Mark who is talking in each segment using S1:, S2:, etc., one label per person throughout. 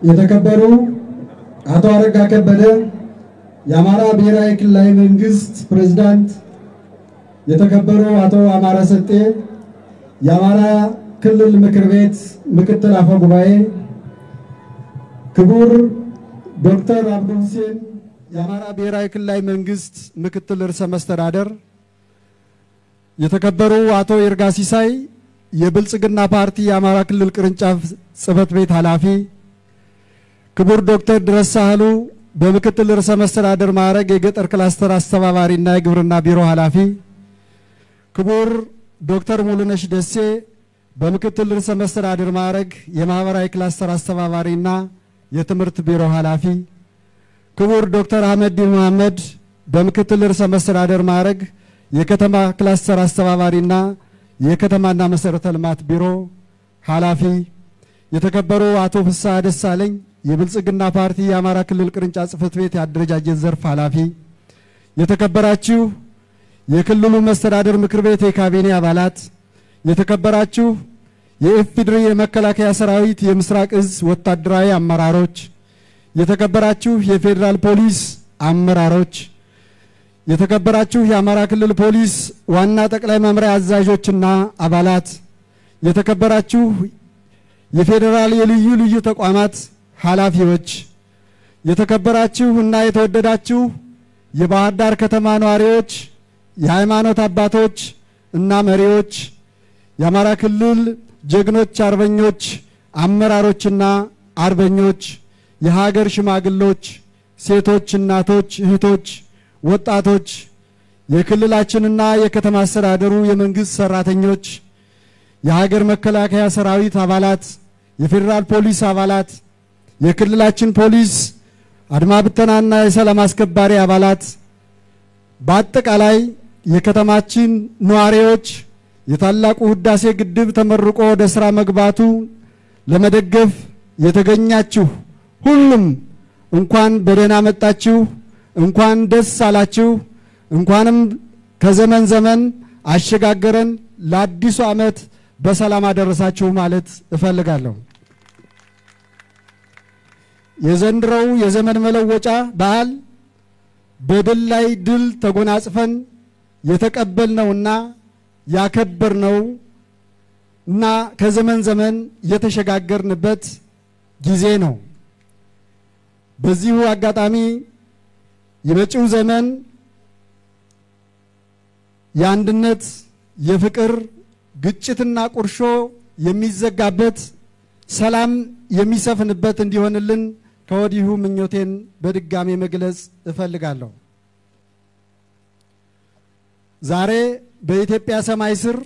S1: የተከበሩ አቶ አረጋ ከበደ የአማራ ብሔራዊ ክልላዊ መንግስት ፕሬዝዳንት፣ የተከበሩ አቶ አማረ ሰጤ የአማራ ክልል ምክር ቤት ምክትል አፈ ጉባኤ፣ ክቡር ዶክተር አብዱ ሁሴን የአማራ ብሔራዊ ክልላዊ መንግስት ምክትል ርዕሰ መስተዳድር፣ የተከበሩ አቶ ይርጋ ሲሳይ የብልጽግና ፓርቲ የአማራ ክልል ቅርንጫፍ ጽህፈት ቤት ኃላፊ፣ ክቡር ዶክተር ድረስ ሳህሉ በምክትል ርዕሰ መስተዳድር ማዕረግ የገጠር ክላስተር አስተባባሪና የግብርና ቢሮ ኃላፊ፣ ክቡር ዶክተር ሙሉነሽ ደሴ በምክትል ርዕሰ መስተዳድር ማዕረግ የማህበራዊ ክላስተር አስተባባሪና የትምህርት ቢሮ ኃላፊ፣ ክቡር ዶክተር አህመዲን መሐመድ በምክትል ርዕሰ መስተዳድር ማዕረግ የከተማ ክላስተር አስተባባሪና የከተማና መሰረተ ልማት ቢሮ ኃላፊ፣ የተከበሩ አቶ ፍስሐ ደሳለኝ የብልጽግና ፓርቲ የአማራ ክልል ቅርንጫፍ ጽህፈት ቤት የአደረጃጀት ዘርፍ ኃላፊ፣ የተከበራችሁ የክልሉ መስተዳድር ምክር ቤት የካቢኔ አባላት፣ የተከበራችሁ የኢፌዴሪ የመከላከያ ሰራዊት የምስራቅ እዝ ወታደራዊ አመራሮች፣ የተከበራችሁ የፌዴራል ፖሊስ አመራሮች፣ የተከበራችሁ የአማራ ክልል ፖሊስ ዋና ጠቅላይ መምሪያ አዛዦችና አባላት፣ የተከበራችሁ የፌዴራል የልዩ ልዩ ተቋማት ኃላፊዎች፣ የተከበራችሁ እና የተወደዳችሁ የባህር ዳር ከተማ ነዋሪዎች፣ የሃይማኖት አባቶች እና መሪዎች፣ የአማራ ክልል ጀግኖች አርበኞች አመራሮችና አርበኞች፣ የሀገር ሽማግሌዎች፣ ሴቶች፣ እናቶች፣ እህቶች፣ ወጣቶች፣ የክልላችንና የከተማ አስተዳደሩ የመንግስት ሰራተኞች፣ የሀገር መከላከያ ሰራዊት አባላት፣ የፌዴራል ፖሊስ አባላት፣ የክልላችን ፖሊስ አድማ ብተናና የሰላም አስከባሪ አባላት፣ በአጠቃላይ የከተማችን ነዋሪዎች የታላቁ ህዳሴ ግድብ ተመርቆ ወደ ስራ መግባቱ ለመደገፍ የተገኛችሁ ሁሉም እንኳን በደህና መጣችሁ፣ እንኳን ደስ አላችሁ፣ እንኳንም ከዘመን ዘመን አሸጋገረን ለአዲሱ ዓመት በሰላም አደረሳችሁ ማለት እፈልጋለሁ። የዘንድሮው የዘመን መለወጫ በዓል በድል ላይ ድል ተጎናጽፈን የተቀበልነውና ያከበርነው እና ከዘመን ዘመን የተሸጋገርንበት ጊዜ ነው። በዚሁ አጋጣሚ የመጪው ዘመን የአንድነት፣ የፍቅር፣ ግጭትና ቁርሾ የሚዘጋበት ሰላም የሚሰፍንበት እንዲሆንልን ከወዲሁ ምኞቴን በድጋሚ መግለጽ እፈልጋለሁ። ዛሬ በኢትዮጵያ ሰማይ ስር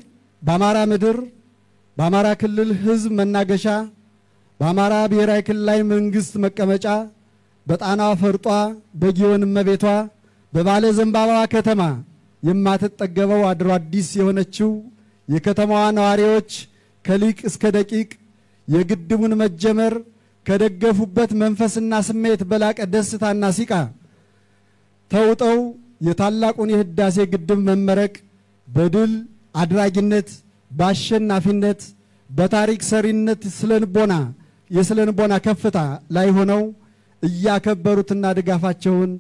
S1: በአማራ ምድር በአማራ ክልል ህዝብ መናገሻ በአማራ ብሔራዊ ክልላዊ መንግስት መቀመጫ በጣና ፈርጧ በጊዮን እመቤቷ በባለ ዘንባባ ከተማ የማትጠገበው አድሮ አዲስ የሆነችው የከተማዋ ነዋሪዎች ከሊቅ እስከ ደቂቅ የግድቡን መጀመር ከደገፉበት መንፈስና ስሜት በላቀ ደስታና ሲቃ ተውጠው የታላቁን የህዳሴ ግድብ መመረቅ በድል አድራጊነት በአሸናፊነት በታሪክ ሰሪነት የስለንቦና ከፍታ ላይ ሆነው እያከበሩትና ድጋፋቸውን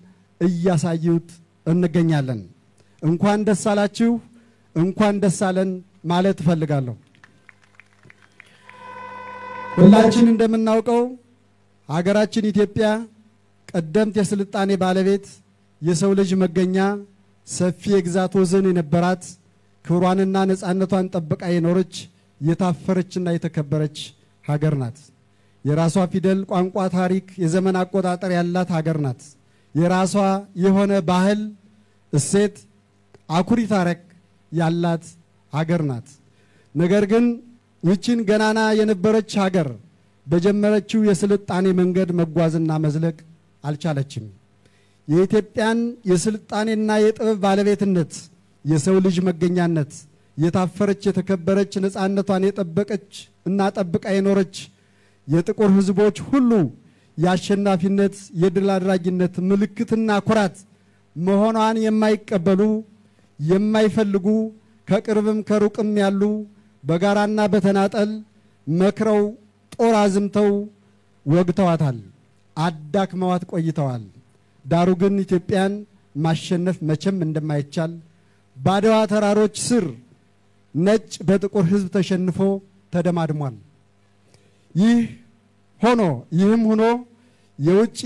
S1: እያሳዩት እንገኛለን። እንኳን ደስ አላችሁ፣ እንኳን ደስ አለን ማለት እፈልጋለሁ። ሁላችን እንደምናውቀው ሀገራችን ኢትዮጵያ ቀደምት የስልጣኔ ባለቤት የሰው ልጅ መገኛ ሰፊ የግዛት ወሰን የነበራት ክብሯንና ነፃነቷን ጠብቃ የኖረች የታፈረችና የተከበረች ሀገር ናት። የራሷ ፊደል፣ ቋንቋ፣ ታሪክ፣ የዘመን አቆጣጠር ያላት ሀገር ናት። የራሷ የሆነ ባህል፣ እሴት፣ አኩሪ ታሪክ ያላት ሀገር ናት። ነገር ግን ይህችን ገናና የነበረች ሀገር በጀመረችው የስልጣኔ መንገድ መጓዝና መዝለቅ አልቻለችም። የኢትዮጵያን የስልጣኔና የጥበብ ባለቤትነት፣ የሰው ልጅ መገኛነት፣ የታፈረች የተከበረች ነፃነቷን የጠበቀች እና ጠብቃ የኖረች የጥቁር ህዝቦች ሁሉ የአሸናፊነት የድል አድራጊነት ምልክትና ኩራት መሆኗን የማይቀበሉ የማይፈልጉ ከቅርብም ከሩቅም ያሉ በጋራና በተናጠል መክረው ጦር አዝምተው ወግተዋታል፣ አዳክመዋት ቆይተዋል። ዳሩ ግን ኢትዮጵያን ማሸነፍ መቼም እንደማይቻል ባድዋ ተራሮች ስር ነጭ በጥቁር ሕዝብ ተሸንፎ ተደማድሟል። ይህም ሆኖ የውጪ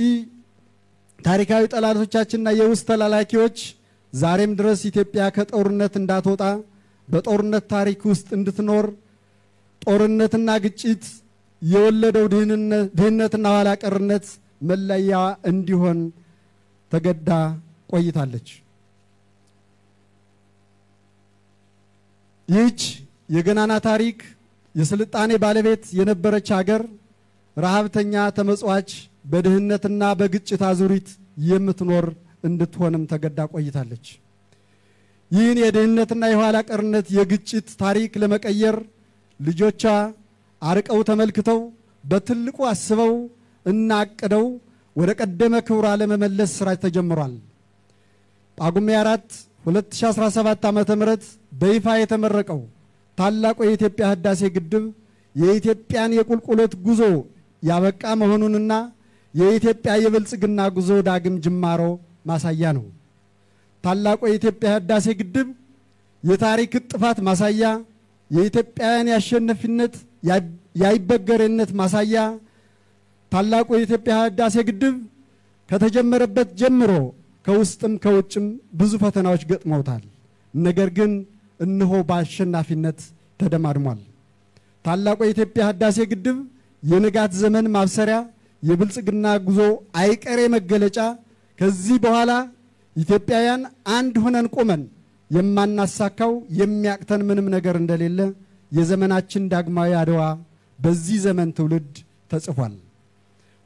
S1: ታሪካዊ ጠላቶቻችንና የውስጥ ተላላኪዎች ዛሬም ድረስ ኢትዮጵያ ከጦርነት እንዳትወጣ በጦርነት ታሪክ ውስጥ እንድትኖር ጦርነትና ግጭት የወለደው ድህነትና ኋላ ቀርነት መለያ እንዲሆን ተገዳ ቆይታለች። ይህች የገናና ታሪክ የስልጣኔ ባለቤት የነበረች ሀገር ረሃብተኛ ተመጽዋች በድህነትና በግጭት አዙሪት የምትኖር እንድትሆንም ተገዳ ቆይታለች። ይህን የድህነትና የኋላ ቀርነት የግጭት ታሪክ ለመቀየር ልጆቿ አርቀው ተመልክተው በትልቁ አስበው እና አቅደው ወደ ቀደመ ክብሯ ለመመለስ ስራ ተጀምሯል። ጳጉሜ 4 2017 ዓመተ ምህረት በይፋ የተመረቀው ታላቁ የኢትዮጵያ ህዳሴ ግድብ የኢትዮጵያን የቁልቁለት ጉዞ ያበቃ መሆኑንና የኢትዮጵያ የብልጽግና ጉዞ ዳግም ጅማሮ ማሳያ ነው። ታላቁ የኢትዮጵያ ህዳሴ ግድብ የታሪክ ጥፋት ማሳያ፣ የኢትዮጵያን ያሸነፊነት ያይበገሬነት ማሳያ። ታላቁ የኢትዮጵያ ህዳሴ ግድብ ከተጀመረበት ጀምሮ ከውስጥም ከውጭም ብዙ ፈተናዎች ገጥመውታል። ነገር ግን እነሆ በአሸናፊነት ተደማድሟል። ታላቁ የኢትዮጵያ ህዳሴ ግድብ የንጋት ዘመን ማብሰሪያ፣ የብልጽግና ጉዞ አይቀሬ መገለጫ። ከዚህ በኋላ ኢትዮጵያውያን አንድ ሆነን ቆመን የማናሳካው የሚያቅተን ምንም ነገር እንደሌለ የዘመናችን ዳግማዊ አድዋ በዚህ ዘመን ትውልድ ተጽፏል።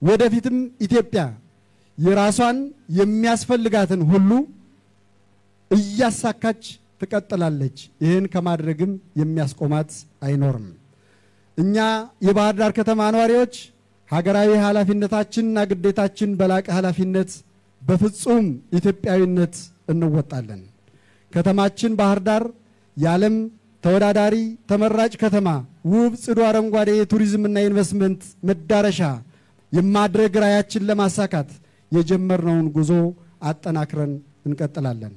S1: ወደፊትም ኢትዮጵያ የራሷን የሚያስፈልጋትን ሁሉ እያሳካች ትቀጥላለች። ይህን ከማድረግም የሚያስቆማት አይኖርም። እኛ የባህር ዳር ከተማ ነዋሪዎች ሀገራዊ ኃላፊነታችንና ግዴታችን በላቀ ኃላፊነት በፍጹም ኢትዮጵያዊነት እንወጣለን። ከተማችን ባህር ዳር የዓለም ተወዳዳሪ ተመራጭ ከተማ፣ ውብ ጽዱ አረንጓዴ የቱሪዝምና የኢንቨስትመንት መዳረሻ የማድረግ ራዕያችን ለማሳካት የጀመርነውን ጉዞ አጠናክረን እንቀጥላለን።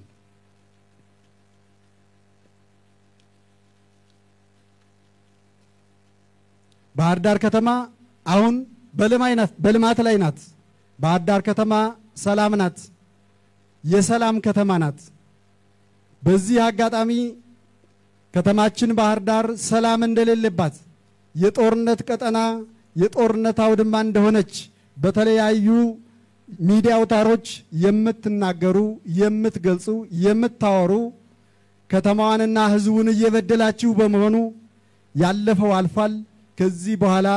S1: ባህር ዳር ከተማ አሁን በልማት ላይ ናት። ባህር ዳር ከተማ ሰላም ናት፣ የሰላም ከተማ ናት። በዚህ አጋጣሚ ከተማችን ባህር ዳር ሰላም እንደሌለባት፣ የጦርነት ቀጠና የጦርነት አውድማ እንደሆነች በተለያዩ ሚዲያ አውታሮች የምትናገሩ፣ የምትገልጹ፣ የምታወሩ ከተማዋንና ሕዝቡን እየበደላችሁ በመሆኑ ያለፈው አልፏል። ከዚህ በኋላ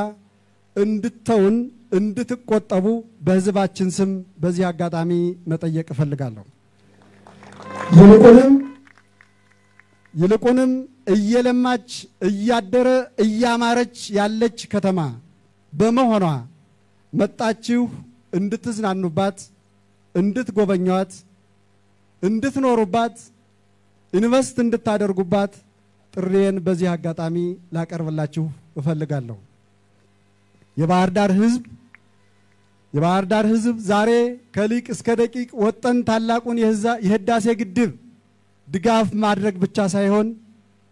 S1: እንድትተውን እንድትቆጠቡ በሕዝባችን ስም በዚህ አጋጣሚ መጠየቅ እፈልጋለሁ። ይልቁንም እየለማች እያደረ እያማረች ያለች ከተማ በመሆኗ መጣችሁ እንድትዝናኑባት፣ እንድትጎበኟት፣ እንድትኖሩባት፣ ኢንቨስት እንድታደርጉባት ጥሪዬን በዚህ አጋጣሚ ላቀርብላችሁ እፈልጋለሁ። የባህር ዳር ህዝብ ዛሬ ከሊቅ እስከ ደቂቅ ወጠን ታላቁን የህዳሴ ግድብ ድጋፍ ማድረግ ብቻ ሳይሆን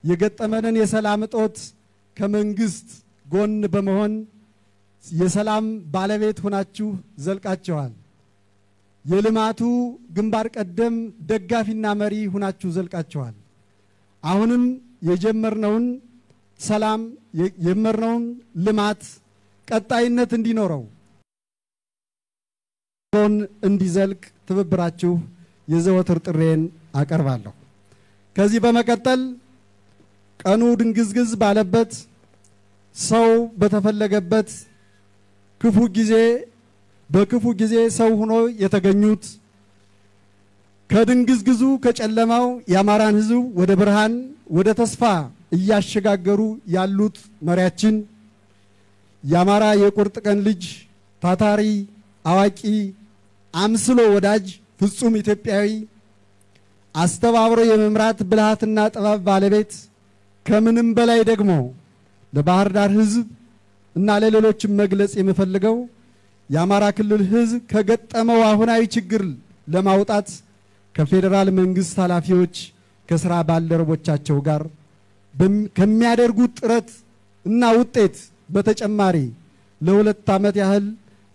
S1: የገጠመንን የሰላም እጦት ከመንግስት ጎን በመሆን የሰላም ባለቤት ሆናችሁ ዘልቃችኋል። የልማቱ ግንባር ቀደም ደጋፊና መሪ ሆናችሁ ዘልቃችኋል። አሁንም የጀመርነውን ሰላም የጀመርነውን ልማት ቀጣይነት እንዲኖረው እንዲዘልቅ ትብብራችሁ የዘወትር ጥሬን አቀርባለሁ። ከዚህ በመቀጠል ቀኑ ድንግዝግዝ ባለበት ሰው በተፈለገበት በክፉ ጊዜ ሰው ሆኖ የተገኙት ከድንግዝግዙ ከጨለማው የአማራን ህዝብ ወደ ብርሃን ወደ ተስፋ እያሸጋገሩ ያሉት መሪያችን የአማራ የቁርጥ ቀን ልጅ ታታሪ አዋቂ አምስሎ ወዳጅ ፍጹም ኢትዮጵያዊ አስተባብሮ የመምራት ብልሃትና ጥበብ ባለቤት ከምንም በላይ ደግሞ ለባህር ዳር ህዝብ እና ለሌሎችም መግለጽ የምፈልገው የአማራ ክልል ህዝብ ከገጠመው አሁናዊ ችግር ለማውጣት ከፌዴራል መንግስት ኃላፊዎች ከስራ ባልደረቦቻቸው ጋር ከሚያደርጉት ጥረት እና ውጤት በተጨማሪ ለ2 ዓመት ያህል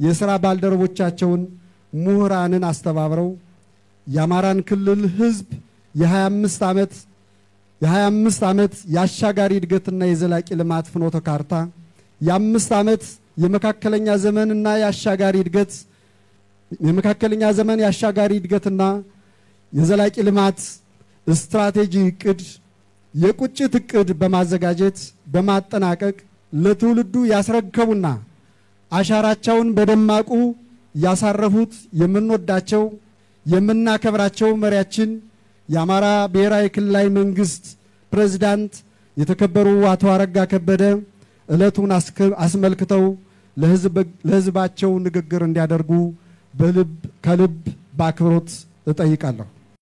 S1: የስራ ባልደረቦቻቸውን ምሁራንን አስተባብረው የአማራን ክልል ህዝብ የ25 ዓመት የአሻጋሪ እድገትና የዘላቂ ልማት ፍኖተ ካርታ የ5 ዓመት የመካከለኛ ዘመንና የአሻጋሪ እድገትና የዘላቂ ልማት ስትራቴጂ እቅድ የቁጭት እቅድ በማዘጋጀት በማጠናቀቅ ለትውልዱ ያስረከቡና አሻራቸውን በደማቁ ያሳረፉት የምንወዳቸው የምናከብራቸው መሪያችን የአማራ ብሔራዊ ክልላዊ መንግስት ፕሬዝዳንት የተከበሩ አቶ አረጋ ከበደ ዕለቱን አስመልክተው ለህዝባቸው ንግግር እንዲያደርጉ ከልብ በአክብሮት እጠይቃለሁ።